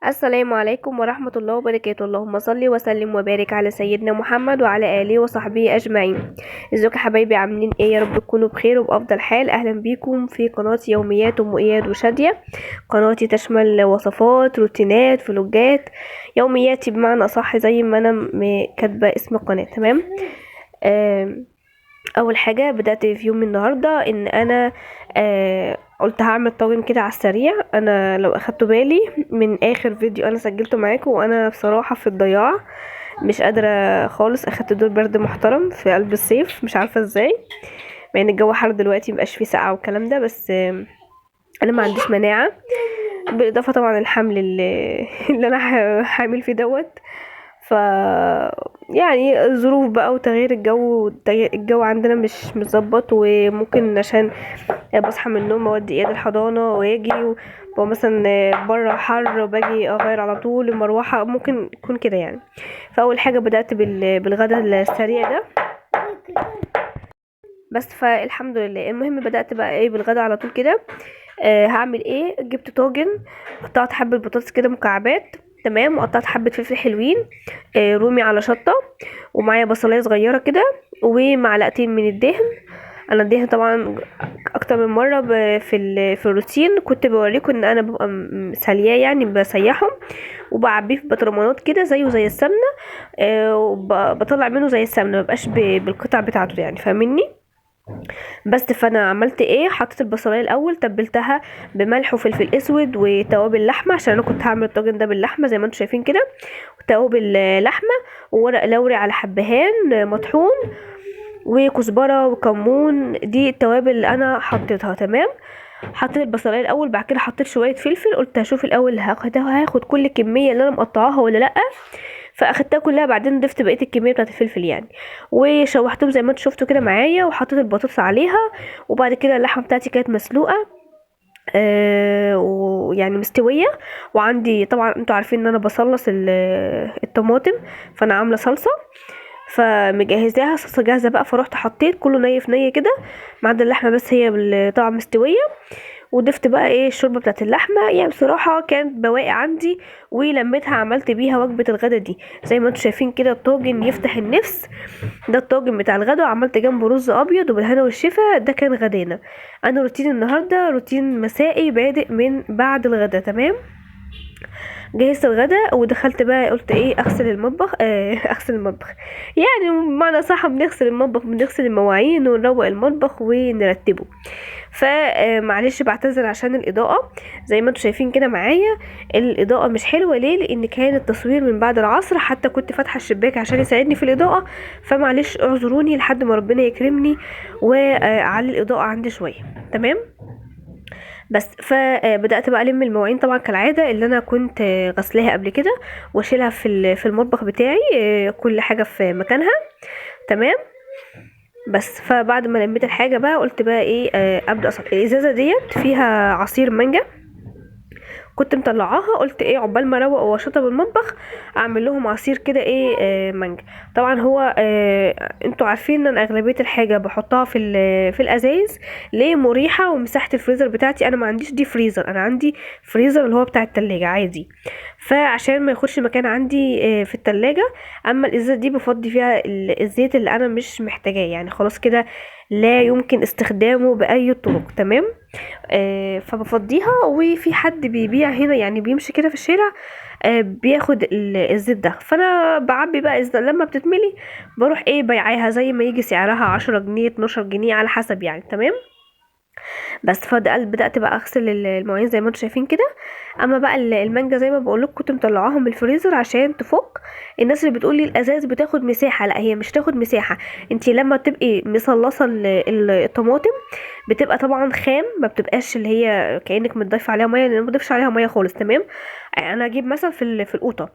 السلام عليكم ورحمة الله وبركاته. اللهم صل وسلم وبارك على سيدنا محمد وعلى آله وصحبه أجمعين. ازيكم يا حبايبي، عاملين ايه؟ يا رب تكونوا بخير وبأفضل حال. أهلا بيكم في قناة يوميات أم إياد وشادية. قناتي تشمل وصفات، روتينات، فلوجات، يومياتي بمعنى أصح، زي ما أنا كاتبة اسم القناة. تمام. آم، اول حاجه بدات في يومي النهارده ان انا قلت هعمل طاجن كده على السريع. انا لو اخدتوا بالي من اخر فيديو انا سجلته معاكم وانا بصراحه في الضياع، مش قادره خالص. اخدت دور برد محترم في قلب الصيف، مش عارفه ازاي، مع ان الجو حر دلوقتي مبقاش فيه سقعه والكلام ده، بس انا ما عنديش مناعه. بالاضافه طبعا الحمل اللي, اللي انا حامل فيه دوت. ف يعني الظروف بقى وتغيير الجو، الجو عندنا مش متظبط، وممكن عشان بصحى من النوم اودي اياد الحضانه واجي مثلا بره حر وباجي اغير على طول المروحه، ممكن يكون كده يعني. فاول حاجه بدات بالغدا السريع ده بس. فالحمد لله. المهم بدات بقى ايه بالغدا على طول كده. هعمل ايه؟ جبت طاجن، قطعت حبه بطاطس كده مكعبات، تمام، وقطعت حبه فلفل حلوين رومي على شطه، ومعايا بصلايه صغيره كده، ومعلقتين من الدهن. انا الدهن طبعا اكتر من مره في الروتين كنت بوريكم ان انا ببقى سالياه، يعني بسيحه وبعبيه في بطرمانات كده زيه زي السمنه. وبطلع منه زي السمنه، مبقاش بالقطع بتاعته، يعني فاهميني. بس فانا عملت ايه؟ حطيت البصلايه الاول، تبلتها بملح وفلفل اسود وتوابل لحمه، عشان انا كنت هعمل الطاجن ده باللحمه زي ما انتم شايفين كده. وتوابل لحمه، وورق لوري على حبهان مطحون، وكزبره وكمون. دي التوابل اللي انا حطيتها. تمام. حطيت البصلايه الاول، بعد كده حطيت شويه فلفل، قلت هشوف الاول هاخد كل الكميه اللي انا مقطعاها ولا لا. فاخدتها كلها، بعدين ضفت بقيه الكميه بتاعه الفلفل يعني، وشوحتهم زي ما انتوا شفتوا كده معايا، وحطيت البطاطس عليها. وبعد كده اللحمه بتاعتي كانت مسلوقه ويعني مستويه. وعندي طبعا انتوا عارفين ان انا بصلص الطماطم، فانا عامله صلصه، فمجهزاها صلصه جاهزه بقى. فروحت حطيت كله ني في ني كده، ما عدا اللحمه بس هي اللي طبعا مستويه. وضفت بقى ايه الشوربه بتاعت اللحمه، يعني بصراحه كانت بواقي عندي ولميتها عملت بيها وجبه الغدا دي. زي ما انتم شايفين كده الطاجن يفتح النفس. ده الطاجن بتاع الغدا، وعملت جنبه رز ابيض وبالهنا والشفا. ده كان غدانا. انا روتين النهارده روتين مسائي بادئ من بعد الغدا. تمام. جهزت الغدا ودخلت بقى، قلت ايه؟ اغسل المطبخ. اغسل المطبخ، يعني بمعنى صح بنغسل المطبخ، بنغسل المواعين ونروق المطبخ ونرتبه. فمعلش بعتذر عشان الاضاءه، زي ما انتم شايفين كده معايا الاضاءه مش حلوه. ليه؟ لان كان التصوير من بعد العصر، حتى كنت فاتحه الشباك عشان يساعدني في الاضاءه. فمعلش اعذروني لحد ما ربنا يكرمني واعلي الاضاءه عندي شويه. تمام. بس فبدات بقى الم المواعين طبعا كالعاده اللي انا كنت غسلاها قبل كده، واشيلها في المطبخ بتاعي، كل حاجه في مكانها. تمام. بس فبعد ما لميت الحاجه بقى قلت بقى ايه؟ ابدا اصفي الازازه ديت فيها عصير مانجا، كنت مطلعاها. قلت ايه؟ عقبال ما اروق واشطب المطبخ اعمل لهم عصير كده ايه مانجا. طبعا هو انتوا عارفين ان اغلبيه الحاجه بحطها في الازايز. ليه؟ مريحه. ومساحه الفريزر بتاعتي انا ما عنديش دي فريزر، انا عندي فريزر اللي هو بتاع التلاجة عادي، فعشان ما ياخدش مكان عندي في التلاجة. اما الازازه دي بفضي فيها الزيت اللي انا مش محتاجاه، يعني خلاص كده لا يمكن استخدامه باي طرق. تمام. فبفضيها. وفي حد بيبيع هنا، يعني بيمشي كده في الشارع بياخد الزيت ده، فانا بعبي بقى لما بتتملي بروح ايه بيعاها زي ما يجي سعرها 10 جنيه 12 جنيه على حسب يعني. تمام. بس بدأت بقى اغسل المواعين زي ما انتم شايفين كده. اما بقى المانجا زي ما بقولك كنت مطلعاهم من الفريزر عشان تفك. الناس اللي بتقولي الازاز بتاخد مساحه، لا هي مش تاخد مساحه. انتي لما تبقي مصلصه الطماطم بتبقى طبعا خام، ما بتبقاش اللي هي كانك متضيف عليها ميه، لان ما بضيفش عليها ميه خالص. تمام. انا اجيب مثلا في القوطه،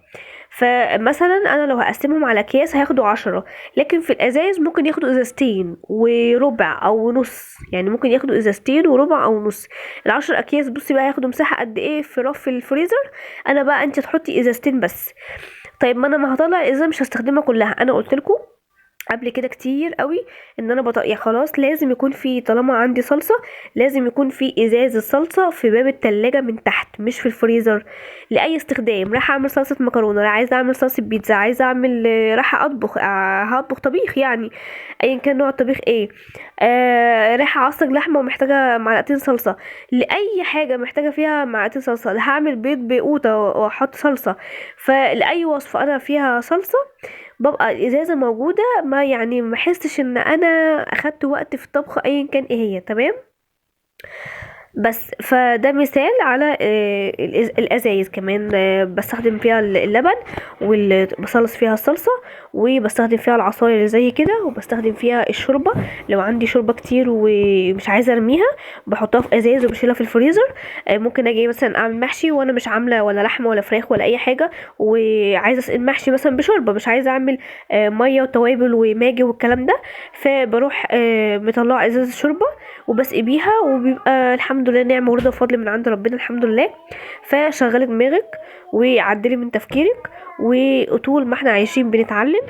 فمثلا انا لو هقسمهم على اكياس هياخدوا 10، لكن في الازاز ممكن ياخدوا ازازتين وربع او نص، يعني ممكن ياخدوا ازازتين وربع او نص. العشر اكياس بصي بقى هياخدوا مساحه قد ايه في رف الفريزر. انا بقى انت تحطي ازازتين بس. طيب ما انا ما هطلع الازازه مش هستخدمها كلها، انا قلت لكم قبل كده كتير قوي ان انا يعني خلاص لازم يكون في، طالما عندي صلصة لازم يكون في ازاز الصلصة في باب التلاجة من تحت مش في الفريزر، لاي استخدام. راح اعمل صلصة مكرونة، عايزة اعمل صلصة بيتزا، عايزة اعمل راح اطبخ هطبخ طبيخ يعني، ايا كان نوع الطبيخ ايه. راح اعصج لحمة ومحتاجة معلقتين صلصة، لاي حاجة محتاجة فيها معلقتين صلصة. هعمل بيض بقوطة واحط صلصة. فلاي وصفة انا فيها صلصة بابقى الازازه موجوده، ما يعني ما احسش ان انا اخدت وقت في الطبخ ايا كان ايه هي. تمام. بس فده مثال على الازايز كمان، بستخدم فيها اللبن وبصلص فيها الصلصة، وبستخدم فيها العصاير اللي زي كده، وبستخدم فيها الشوربة لو عندي شوربة كتير ومش عايزة ارميها بحطها في ازايز وبشيلها في الفريزر. ممكن اجي مثلا اعمل محشي وانا مش عاملة ولا لحمة ولا فراخ ولا اي حاجة، وعايزة اسقي المحشي مثلا بشوربة، مش عايزة اعمل مية وتوابل وماجي والكلام ده، فبروح مطلعه ازاز الشوربة وبسقي بيها، وبيبقى الحمد لله نعمة ورضا وفضل من عند ربنا الحمد لله. فشغلي دماغك وعدلي من تفكيرك، وطول ما احنا عايشين بنتعلم،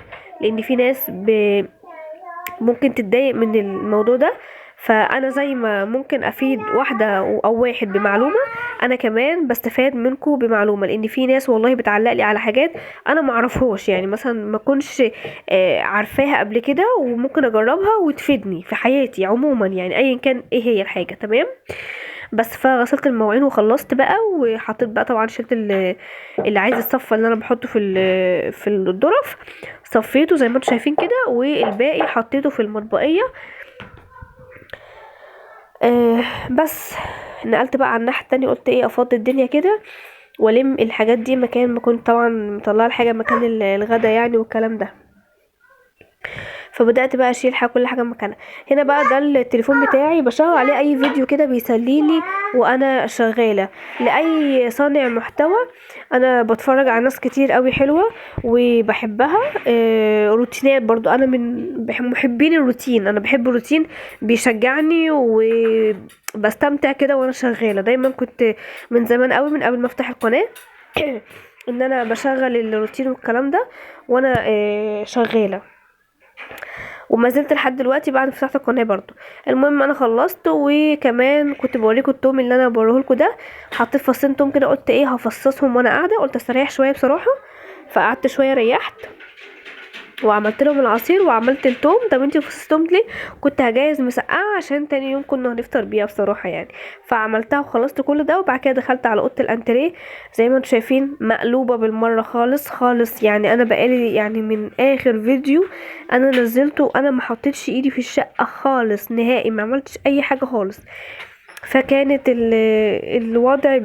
لان في ناس ممكن تتضايق من الموضوع ده. فانا زي ما ممكن افيد واحده او واحد بمعلومه، انا كمان بستفاد منكم بمعلومه، لان في ناس والله بتعلق لي على حاجات انا ما اعرفهاش، يعني مثلا ما كنتش عارفاها قبل كده، وممكن اجربها وتفيدني في حياتي عموما، يعني ايا كان ايه هي الحاجه. تمام. بس فغسلت المواعين وخلصت بقى، وحطيت بقى طبعا شلت اللي عايز الصفه اللي انا بحطه في الظرف، صفيته زي ما انتم شايفين كده، والباقي حطيته في المطبقيه. بس نقلت بقى على الناحية التانية، قلت ايه افضي الدنيا كده والم الحاجات دي مكان ما كنت طبعا مطلعه الحاجه مكان الغدا يعني والكلام ده. فبدأت بقى اشيل كل حاجة مكانها. هنا بقى ده التليفون بتاعي بشغل عليه اي فيديو كده بيسليني وانا شغالة، لاي صانع محتوى. انا بتفرج على ناس كتير قوي حلوة وبحبها. روتينات برضو، انا من محبين الروتين، انا بحب الروتين بيشجعني وبستمتع كده وانا شغالة. دايما كنت من زمان قوي من قبل ما افتح القناة ان انا بشغل الروتين والكلام ده وانا شغالة، وما زلت لحد دلوقتي بعد ما فتحت القناه برضو. المهم انا خلصت، وكمان كنت بوريكم التوم اللي انا بوريهولكوا ده، حطيت فصين توم كده، قلت ايه هفصصهم وانا قاعده، قلت استريح شويه بصراحه. فقعدت شويه ريحت وعملت لهم العصير وعملت التوم. طب انتي فصصتهم ليه؟ كنت هجهز مسقعه عشان تاني يوم كنا هنفطر بيها بصراحه يعني. فعملتها وخلصت كل ده، وبعد كده دخلت على اوضه الانتريه زي ما انتم شايفين مقلوبه بالمره خالص خالص. يعني انا بقالي يعني من اخر فيديو انا نزلته انا ما حطيتش ايدي في الشقه خالص نهائي، ما عملتش اي حاجه خالص. فكانت الوضع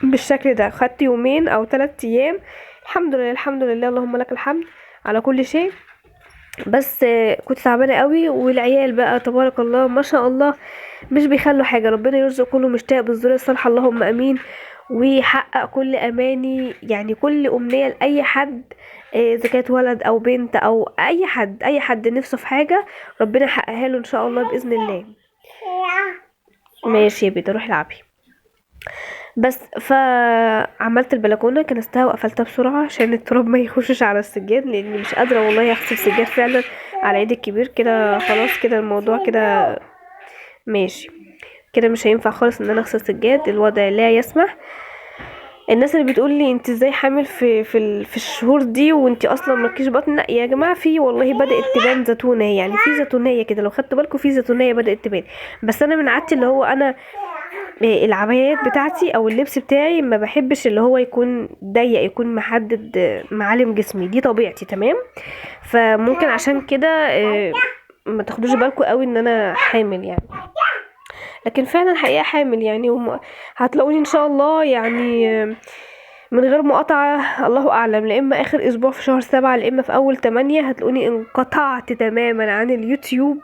بالشكل ده. خدت يومين او 3 ايام، الحمد لله الحمد لله اللهم لك الحمد على كل شيء. بس كنت تعبانه قوي، والعيال بقى تبارك الله ما شاء الله مش بيخلوا حاجه. ربنا يرزق كله مشتاق بالذريه الصالحه اللهم امين، ويحقق كل اماني يعني كل امنيه لاي حد، اذا كانت ولد او بنت او اي حد، اي حد نفسه في حاجه ربنا يحققها له ان شاء الله باذن الله. ماشي يا بيتي روحي العبي. بس فعملت البلكونه كنستها وقفلتها بسرعه عشان التراب ما يخشش على السجاد، لاني مش قادره والله اغسل السجاد فعلا على ايدي الكبير كده. خلاص كده الموضوع كده ماشي كده، مش هينفع خالص ان انا اغسل سجاد، الوضع لا يسمح. الناس اللي بتقول لي انت ازاي حامل في الشهور دي وانت اصلا مالكيش بطن، لا يا جماعه في والله بدات تبان زيتونه، يعني في زيتونيه كده لو خدتوا بالكم، في زيتونيه بدات تبان. بس انا من عادتي اللي هو انا العبايات بتاعتي او اللبس بتاعي ما بحبش اللي هو يكون ضيق، يكون محدد معالم جسمي، دي طبيعتي. تمام. فممكن عشان كده ما تاخدوش بالكم قوي ان انا حامل يعني، لكن فعلا حقيقة حامل يعني. هتلاقوني ان شاء الله يعني من غير مقاطعة الله اعلم، لا اما اخر اسبوع في شهر 7، لا اما في اول 8 هتلاقوني انقطعت تماما عن اليوتيوب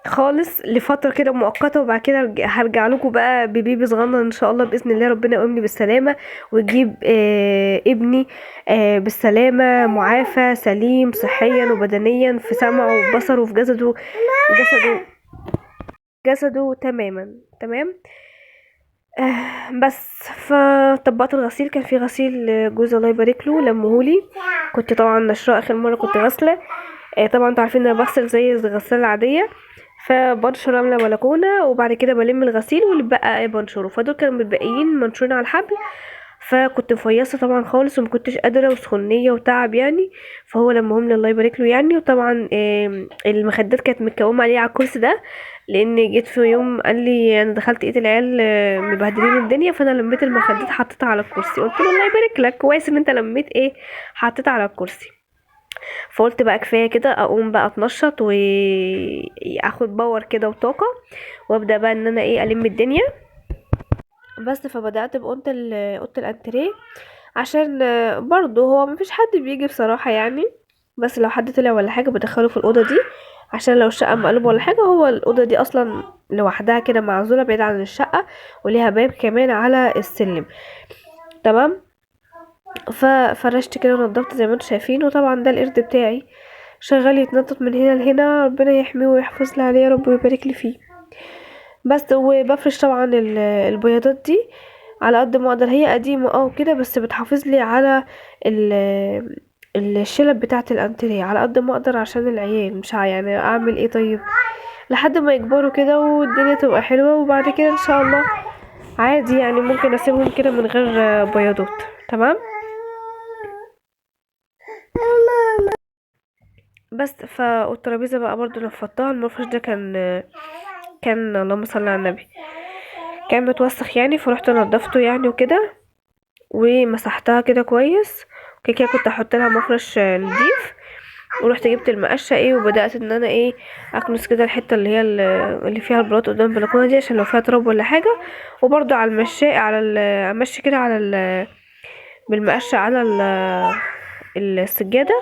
خالص لفترة كده مؤقتة، وبعد كده هرجع لكم بقى ببيبي صغنن ان شاء الله باذن الله. ربنا يقومني بالسلامة ويجيب ابني بالسلامة، معافى سليم صحيا وبدنيا، في سمعه وبصره وفي جسده تماما تمام. بس فطبقت الغسيل، كان في غسيل جوز الله يبارك له لمهولي، كنت طبعا نشره اخر مره كنت غاسله. طبعا انتوا عارفين ان انا بغسل زي الغسالة العادية، فبنشر املى بلكونة وبعد كده بلم الغسيل واللي بقى بنشره، فدول كانوا متبقيين منشورين على الحبل. فكنت مفيصة طبعا خالص ومكنتش قادرة وسخونية وتعب يعني. فهو لما هم الله يبارك له يعني. وطبعا المخدات كانت متكومة عليه على الكرسي ده، لان جيت في يوم قال لي انا دخلت لقيت العيال مبهدلين الدنيا، فانا لميت المخدات حطيتها على الكرسي. قلت له الله يبارك لك، كويس ان انت لميت حطيتها على الكرسي. فقلت بقى كفايه كده، اقوم بقى اتنشط واخد باور كده وطاقه، وابدا بقى ان انا الم الدنيا. بس فبدات باوضه اوضه الانتريه، عشان برضو هو مفيش حد بيجي بصراحه يعني، بس لو حد طلع ولا حاجه بدخله في الاوضه دي، عشان لو الشقه مقلوبه ولا حاجه. هو الاوضه دي اصلا لوحدها كده معزوله بعيد عن الشقه، وليها باب كمان على السلم. تمام. ففرشت كده ونضفت زي ما انتوا شايفين. وطبعا ده القرد بتاعي شغال يتنطط من هنا لهنا، ربنا يحميه ويحفظ لي عليه يا رب ويبارك لي فيه. بس وبفرش طبعا البياضات دي على قد ما اقدر. هي قديمه وكده، بس بتحافظ لي على الشلب بتاعه الانتريه على قد ما اقدر، عشان العيال مش يعني اعمل طيب، لحد ما يكبروا كده والدنيا تبقى حلوه، وبعد كده ان شاء الله عادي يعني ممكن اسيبهم كده من غير بياضات. تمام. بس والترابيزه بقى برضو نفضتها. المفرش ده كان اللهم صل على النبي كان متوسخ يعني، فرحت نضفته يعني وكده ومسحتها كده كويس. كده كده كنت احط لها مفرش نضيف. ورحت جبت المقشه وبدات ان انا اكنس كده الحته اللي فيها البلاط قدام البلكونه دي، عشان لو فيها تراب ولا حاجه. وبرضو على المشاء امشي كده بالمقشه على السجاده.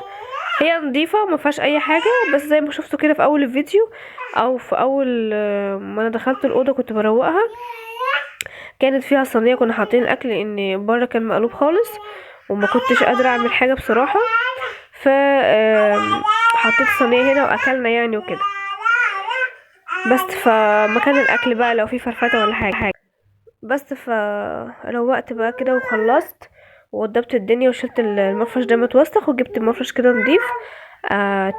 هي نظيفة ما فيهاش اي حاجة، بس زي ما شفتوا كده في اول الفيديو او في اول ما انا دخلت الاوضه كنت بروقها، كانت فيها صينيه كنا حاطين الاكل، لان بره كان مقلوب خالص وما كنتش قادره اعمل حاجه بصراحه. ف حطيت صينيه هنا واكلنا يعني وكده. بس فمكان الاكل بقى لو في فرفته ولا حاجه. بس فروقت بقى كده وخلصت ووضبت الدنيا وشلت المفرش ده متوسخ، وجبت مفرش كده نضيف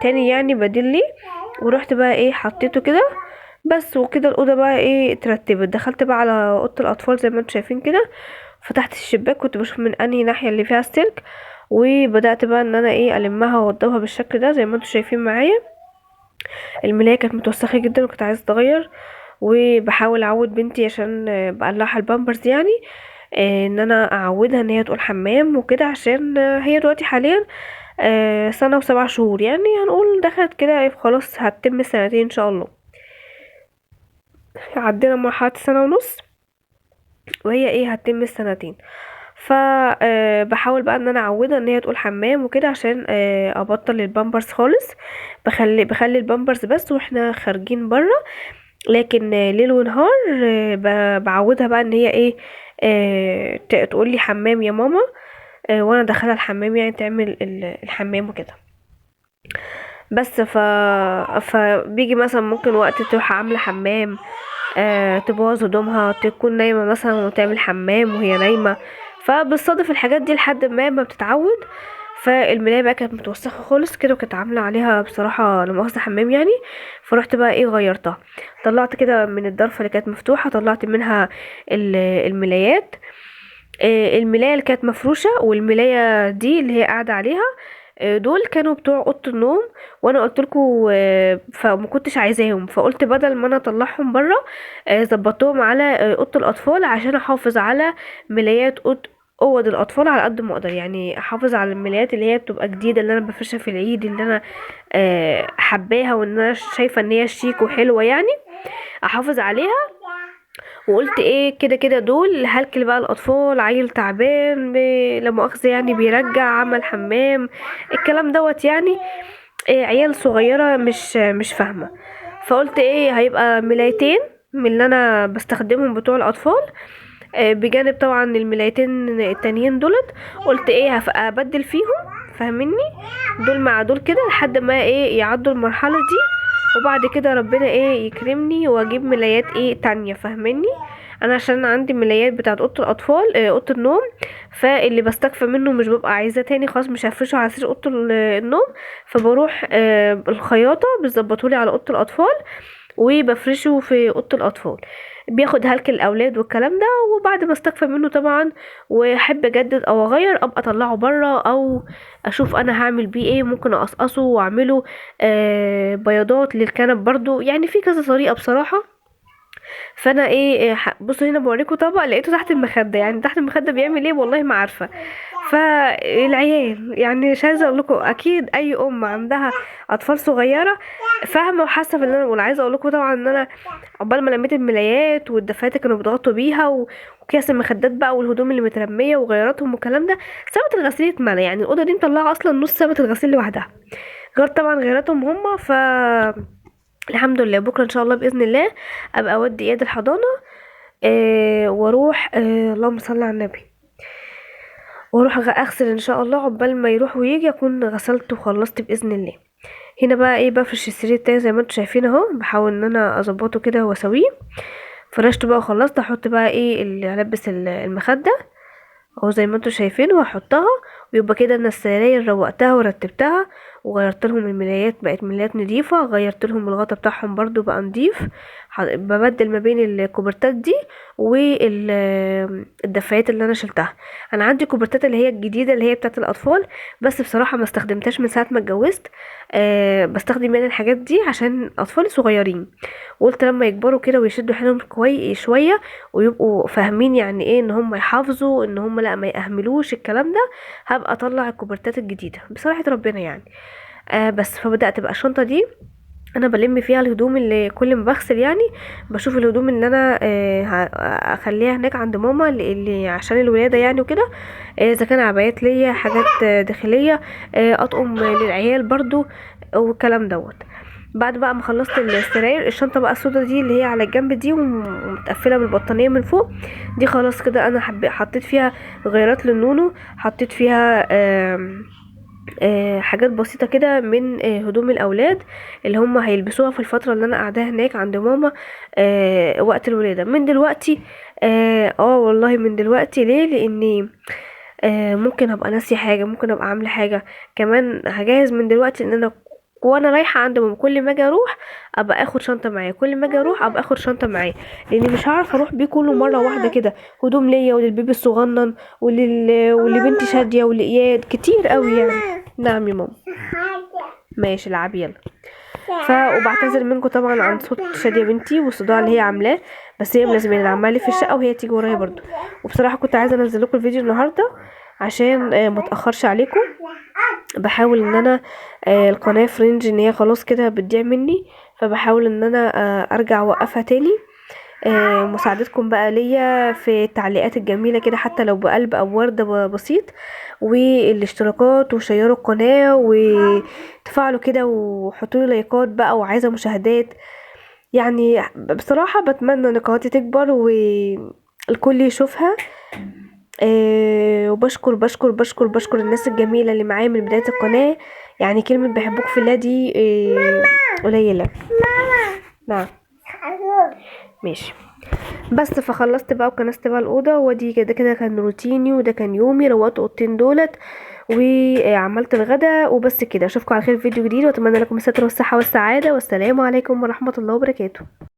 تاني يعني بديل لي. ورحت بقى حطيته كده. بس وكده الاوضه بقى اترتبت. دخلت بقى على اوضه الاطفال زي ما انتم شايفين كده، فتحت الشباك كنت بشوف من انهي ناحيه اللي فيها السلك، وبدات بقى ان انا المها واوضبها بالشكل ده زي ما انتم شايفين معايا. الملايه كانت متوسخه جدا وكنت عايزه اتغير، وبحاول اعود بنتي عشان بقلعها البامبرز يعني، ان انا اعودها ان هي تقول حمام وكده، عشان هي دلوقتي حاليا سنة و7 شهور يعني، هنقول دخلت كده خلاص هتتم سنتين ان شاء الله. عدينا مرحلة سنة ونص وهي هتتم السنتين. بحاول بقى ان انا اعودها ان هي تقول حمام وكده، عشان ابطل البامبرز خالص. بخلي البامبرز بس واحنا خارجين بره، لكن ليل ونهار بعودها بقى ان هي تقول لي حمام يا ماما، وانا داخله الحمام يعني تعمل الحمام وكده. بس فبيجي مثلا ممكن وقت تروح عامله حمام، تبوظ هدومها، تكون نايمه مثلا وتعمل حمام وهي نايمه. فبتصادف الحاجات دي لحد ما بتتعود. فالملايه بقى كانت متوسخه خالص كده، وكانت عامله عليها بصراحه لا مؤاخذه حمام يعني. فرحت بقى غيرتها، طلعت كده من الضرفه اللي كانت مفتوحه، طلعت منها الملايات. الملايه اللي كانت مفروشه والملايه دي اللي هي قاعده عليها، دول كانوا بتوع اوضه النوم. وانا قلت لكم فما كنتش عايزاهم، فقلت بدل ما انا اطلعهم بره ظبطتهم على اوضه الاطفال، عشان احافظ على ملايات اوض الاطفال على قد ما اقدر يعني. احافظ على الملايات اللي هي بتبقى جديده، اللي انا بفرشها في العيد، اللي انا حباها وان انا شايفه ان هي شيك وحلوه يعني، احافظ عليها. وقلت كده كده دول هلكل بقى الاطفال، عيل تعبان لا مؤاخذه يعني بيرجع عمل حمام الكلام دوت يعني، عيال صغيره مش فاهمه. فقلت هيبقى ملايتين من اللي انا بستخدمهم بتوع الاطفال، بجانب طبعا الملايتين التانيين دولت. قلت ابدل فيهم، فاهميني، دول مع دول كده لحد ما يعدوا المرحله دي، وبعد كده ربنا يكرمني واجيب ملايات تانية، فاهميني، انا عشان عندي ملايات بتاعت اوضه الاطفال، اوضه النوم، فاللي بستكفى منه مش ببقى عايزاه تاني خلاص، مش هفرشه على سرير اوضه النوم، فبروح الخياطه بتظبطولي على اوضه الاطفال وبفرشه في اوضه الاطفال، بياخد هلك الاولاد والكلام ده. وبعد ما استكفى منه طبعا واحب اجدد او اغير، ابقى اطلعه بره او اشوف انا هعمل بيه ايه، ممكن اقصقصه واعمله بياضات للكنب برضو، يعني في كذا طريقه بصراحه. فانا ايه بصوا هنا بوريكم طبق لقيته تحت المخده، يعني تحت المخده بيعمل ايه والله ما عارفه. فالعيال يعني مش عايزه اقول لكم، اكيد اي ام عندها اطفال صغيره فاهمه وحاسه باللي انا بقول. عايزه اقول لكم طبعا ان انا عقبال ما لميت الملايات والدفايات اللي كانوا بيضغطوا بيها وكيس المخدات بقى والهدوم اللي مترميه وغيراتهم والكلام ده، سابت الغسيل اتملى، يعني الاوضه دي مطلعه اصلا نص سابت الغسيل لوحدها، غير طبعا غيراتهم هما. الحمد لله بكره ان شاء الله باذن الله ابقى اودي اياد الحضانه، واروح اللهم صل على النبي، واروح اغسل ان شاء الله عقبال ما يروح ويجي اكون غسلت وخلصت باذن الله. هنا بقى ايه بفرش السرير التاني زي ما انتوا شايفين اهو، بحاول ان انا اظبطه كده واسويه، فرشته بقى وخلصت. احط بقى ايه اللي هلبس المخده اهو زي ما انتوا شايفين وهحطها، ويبقى كده انا السراير روقتها ورتبتها وغيرت لهم الملايات، بقت ملايات نضيفه، غيرت لهم الغطا بتاعهم برضو بقى نضيف، ببدل ما بين الكوبرتات دي والدفايات اللي انا شلتها. انا عندي كوبرتات اللي هي الجديده اللي هي بتاعت الاطفال، بس بصراحه ما استخدمتهاش من ساعه ما اتجوزت. بستخدم يعني الحاجات دي عشان اطفالي صغيرين، وقلت لما يكبروا كده ويشدوا حيلهم كويس شويه ويبقوا فاهمين يعني ايه ان هم يحافظوا، ان هم لا ما يأهملوش الكلام ده، هبقى اطلع الكوبرتات الجديده بصراحه ربنا يعني. بس فبدات بقى الشنطه دي انا بلم فيها الهدوم اللي كل ما بغسل، يعني بشوف الهدوم اللي انا اخليها هناك عند ماما اللي عشان الولاده يعني وكده، اذا كان عبايات ليا، حاجات داخليه، اطقم للعيال برضو والكلام دوت. بعد بقى ما خلصت السراير، الشنطه بقى السودا دي اللي هي على الجنب دي ومتقفله بالبطانيه من فوق، دي خلاص كده انا حطيت فيها غيرات للنونو، حطيت فيها حاجات بسيطة كده من هدوم الأولاد اللي هم هيلبسوها في الفترة اللي أنا قاعداها هناك عند ماما وقت الولادة من دلوقتي. والله من دلوقتي ليه؟ لأني ممكن أبقى ناسية حاجة، ممكن أبقى عاملة حاجة، كمان هجهز من دلوقتي إن أنا وانا رايحه عند ماما كل ما اجي اروح ابقى اخد شنطه معايا، كل ما اجي اروح ابقى اخد شنطه معايا، لاني مش هعرف اروح بيه كله مره واحده كده، هدوم ليا وللبيبي الصغنن ولبنتي شاديه ولاياد كتير قوي يعني. نعم يا ماما. ماشي العبي يلا. وبعتذر منكم طبعا عن صوت شاديه بنتي والصداع اللي هي عاملاه، بس هي ملازماني انا عماله في الشقه وهي تيجي ورايا برضو. وبصراحه كنت عايزه انزل لكم الفيديو النهارده عشان ما اتاخرش عليكم، بحاول ان انا القناه فرنج ان هي خلاص كده بتضيع مني، فبحاول ان انا ارجع اوقفها تاني. مساعدتكم بقى ليا في التعليقات الجميلة كده حتى لو بقلب او وردة بسيط، والاشتراكات وشيروا القناة وتفعلوا كده وحطوا لي لايكات بقى، وعايزة مشاهدات. يعني بصراحة بتمنى ان قناتي تكبر والكل يشوفها. وبشكر بشكر بشكر بشكر الناس الجميلة اللي معايا من بداية القناة، يعني كلمة بحبوك في الله دي قليلة. نعم ماشي. بس فخلصت بقى وكنست بقى الأوضة، ودي كده كده كان روتيني وده كان يومي، روقت اوضتين دولت وعملت الغدا وبس كده. اشوفكم على خير في فيديو جديد، واتمنى لكم الستر والصحة والسعادة، والسلام عليكم ورحمة الله وبركاته.